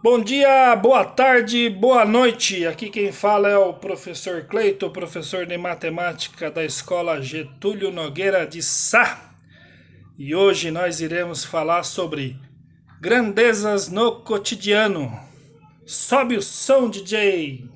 Bom dia, boa tarde, boa noite. Aqui quem fala é o professor Cleito, professor de matemática da Escola Getúlio Nogueira de Sá. E hoje nós iremos falar sobre grandezas no cotidiano. Sobe o som, DJ.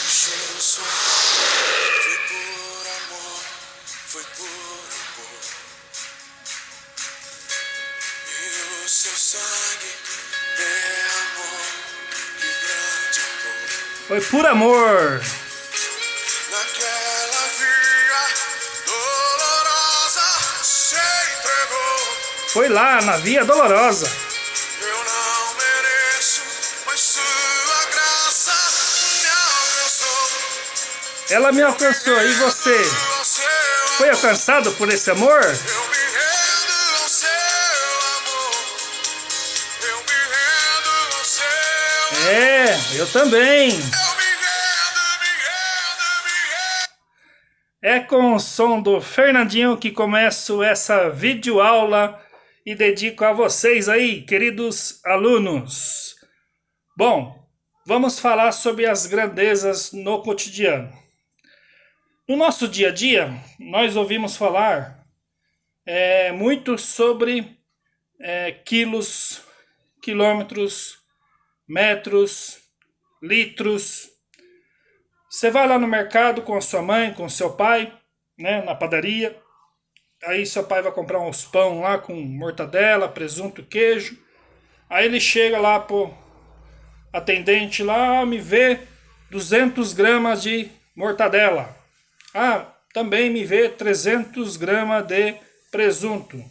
Deixei o som, foi por amor, foi por amor. E o seu sangue derramou, que grande amor. Foi por amor. Naquela via dolorosa se entregou. Foi lá na Via Dolorosa. Eu não mereço, mas sua graça me alcançou. Ela me alcançou. E você? Ao seu Foi amor, alcançado por esse amor? eu me rendo ao seu amor. Eu me rendo ao seu amor. Eu também. Eu me rendo, me rendo, me rendo. É com o som do Fernandinho que começo essa videoaula e dedico a vocês aí, queridos alunos. Bom, vamos falar sobre as grandezas no cotidiano. No nosso dia a dia, nós ouvimos falar muito sobre quilos, quilômetros, metros, litros. Você vai lá no mercado com a sua mãe, com o seu pai, né, na padaria. Aí seu pai vai comprar uns pão lá com mortadela, presunto, queijo. Aí ele chega lá pro atendente lá, me vê 200 gramas de mortadela. Ah, também me vê 300 gramas de presunto.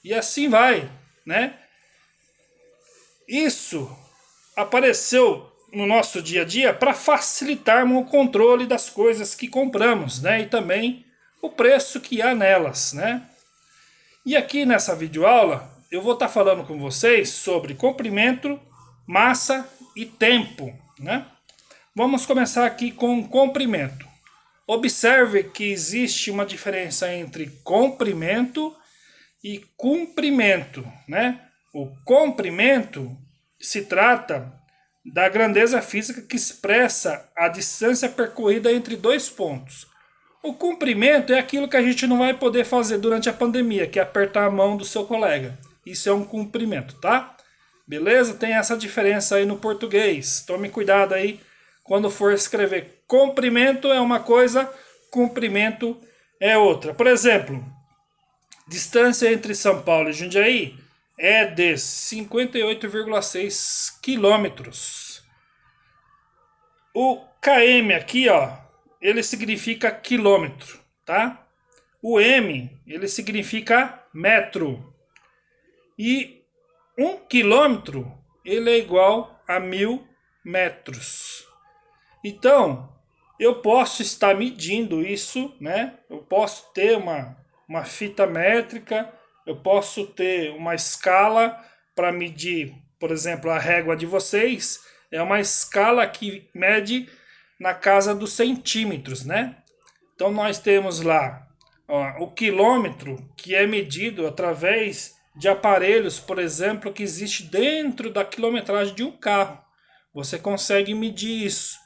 E assim vai, né? Isso apareceu no nosso dia a dia para facilitarmos o controle das coisas que compramos, né? E também o preço que há nelas, né? E aqui nessa videoaula eu vou estar falando com vocês sobre comprimento, massa e tempo, né? Vamos começar aqui com comprimento. Observe que existe uma diferença entre comprimento e comprimento, né? O comprimento se trata da grandeza física que expressa a distância percorrida entre dois pontos. O comprimento é aquilo que a gente não vai poder fazer durante a pandemia, que é apertar a mão do seu colega. Isso é um comprimento, tá? Beleza? Tem essa diferença aí no português. Tome cuidado aí quando for escrever. Comprimento é uma coisa, comprimento é outra. Por exemplo, distância entre São Paulo e Jundiaí é de 58,6 quilômetros. O km aqui, ó, ele significa quilômetro, tá? O m, ele significa metro. E 1 quilômetro, ele é igual a 1.000 metros. Então, eu posso estar medindo isso, né? Eu posso ter uma fita métrica, eu posso ter uma escala para medir, por exemplo, a régua de vocês. É uma escala que mede na casa dos centímetros, né? Então nós temos lá o quilômetro, que é medido através de aparelhos, por exemplo, que existe dentro da quilometragem de um carro. Você consegue medir isso.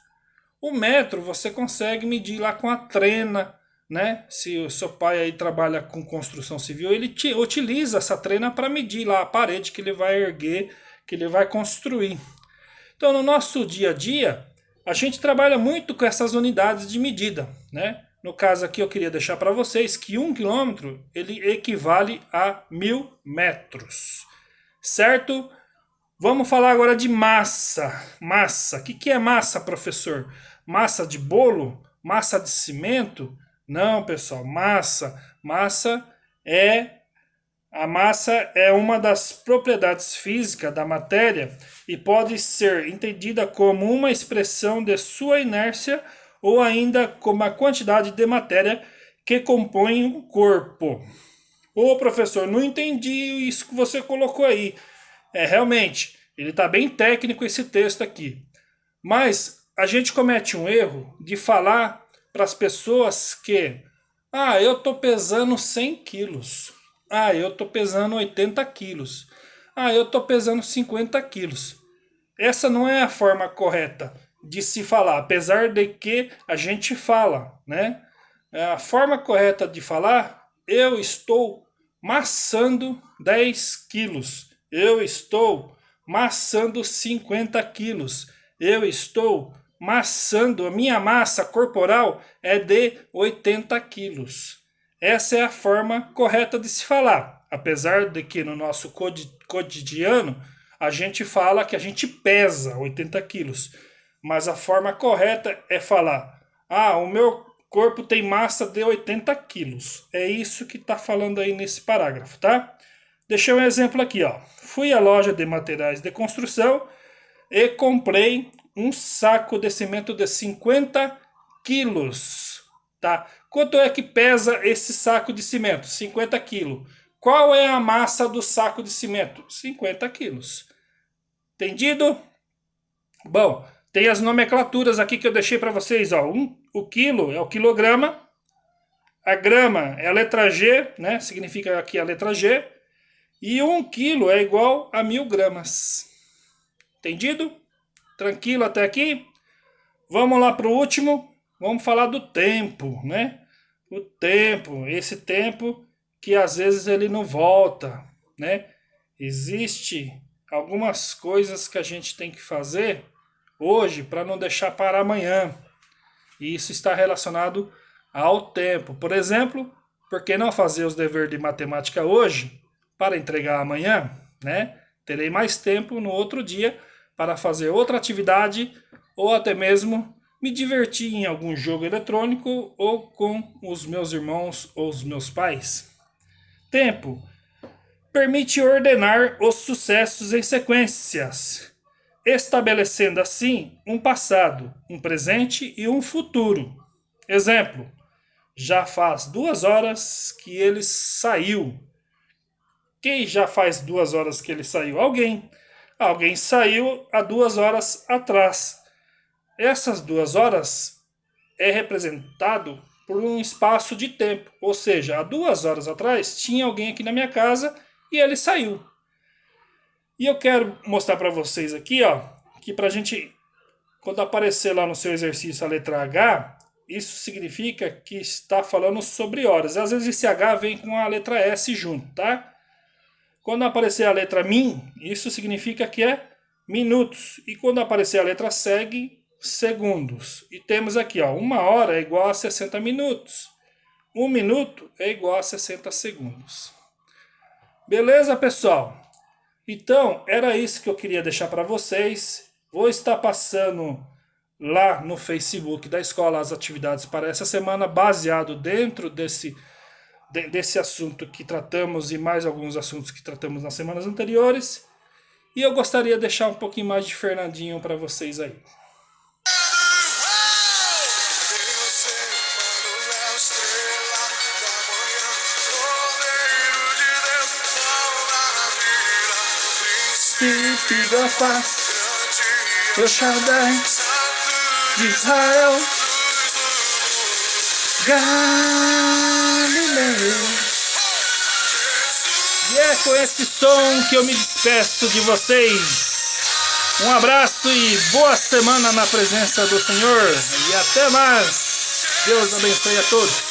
O metro você consegue medir lá com a trena, né? Se o seu pai aí trabalha com construção civil, ele utiliza essa trena para medir lá a parede que ele vai erguer, que ele vai construir. Então, no nosso dia a dia, a gente trabalha muito com essas unidades de medida, né? No caso aqui, eu queria deixar para vocês que 1 quilômetro ele equivale a 1.000 metros, certo? Vamos falar agora de massa. Massa. O que é massa, professor? Massa de bolo? Massa de cimento? Não, pessoal. Massa é a massa é uma das propriedades físicas da matéria e pode ser entendida como uma expressão de sua inércia ou ainda como a quantidade de matéria que compõem o corpo. Ô professor, não entendi isso que você colocou aí. Realmente, ele está bem técnico esse texto aqui. Mas a gente comete um erro de falar para as pessoas que eu estou pesando 100 quilos. Eu estou pesando 80 quilos. Eu estou pesando 50 quilos. Essa não é a forma correta de se falar, apesar de que a gente fala, né? A forma correta de falar, eu estou maçando 10 quilos. Eu estou maçando 50 quilos. Eu estou maçando, a minha massa corporal é de 80 quilos. Essa é a forma correta de se falar. Apesar de que no nosso cotidiano a gente fala que a gente pesa 80 quilos. Mas a forma correta é falar: o meu corpo tem massa de 80 quilos. É isso que está falando aí nesse parágrafo, tá? Deixei um exemplo aqui, ó. Fui à loja de materiais de construção e comprei um saco de cimento de 50 quilos, tá? Quanto é que pesa esse saco de cimento? 50 quilos. Qual é a massa do saco de cimento? 50 quilos. Entendido? Bom, tem as nomenclaturas aqui que eu deixei para vocês, ó. O quilo é o quilograma. A grama é a letra G, né? Significa aqui a letra G. E 1 quilo é igual a 1000 gramas. Entendido? Tranquilo até aqui? Vamos lá para o último. Vamos falar do tempo, né? O tempo, esse tempo que às vezes ele não volta, né? Existe algumas coisas que a gente tem que fazer hoje para não deixar para amanhã. E isso está relacionado ao tempo. Por exemplo, por que não fazer os deveres de matemática hoje para entregar amanhã, né? Terei mais tempo no outro dia para fazer outra atividade ou até mesmo me divertir em algum jogo eletrônico ou com os meus irmãos ou os meus pais. Tempo permite ordenar os sucessos em sequências, estabelecendo assim um passado, um presente e um futuro. Exemplo: já faz 2 horas que ele saiu. Quem já faz 2 horas que ele saiu? Alguém. Alguém saiu há 2 horas atrás. Essas 2 horas é representado por um espaço de tempo. Ou seja, há 2 horas atrás tinha alguém aqui na minha casa e ele saiu. E eu quero mostrar para vocês aqui, ó, que para a gente, quando aparecer lá no seu exercício a letra H, isso significa que está falando sobre horas. Às vezes esse H vem com a letra S junto, tá? Quando aparecer a letra min, isso significa que é minutos. E quando aparecer a letra seg, segundos. E temos aqui, ó, 1 hora é igual a 60 minutos. 1 minuto é igual a 60 segundos. Beleza, pessoal? Então, era isso que eu queria deixar para vocês. Vou estar passando lá no Facebook da escola as atividades para essa semana, baseado dentro desse assunto que tratamos e mais alguns assuntos que tratamos nas semanas anteriores. E eu gostaria de deixar um pouquinho mais de Fernandinho para vocês aí. Príncipe da paz, El Shaddai de Israel, Galileu. E é com esse som que eu me despeço de vocês. Um abraço e boa semana na presença do Senhor. E até mais. Deus abençoe a todos.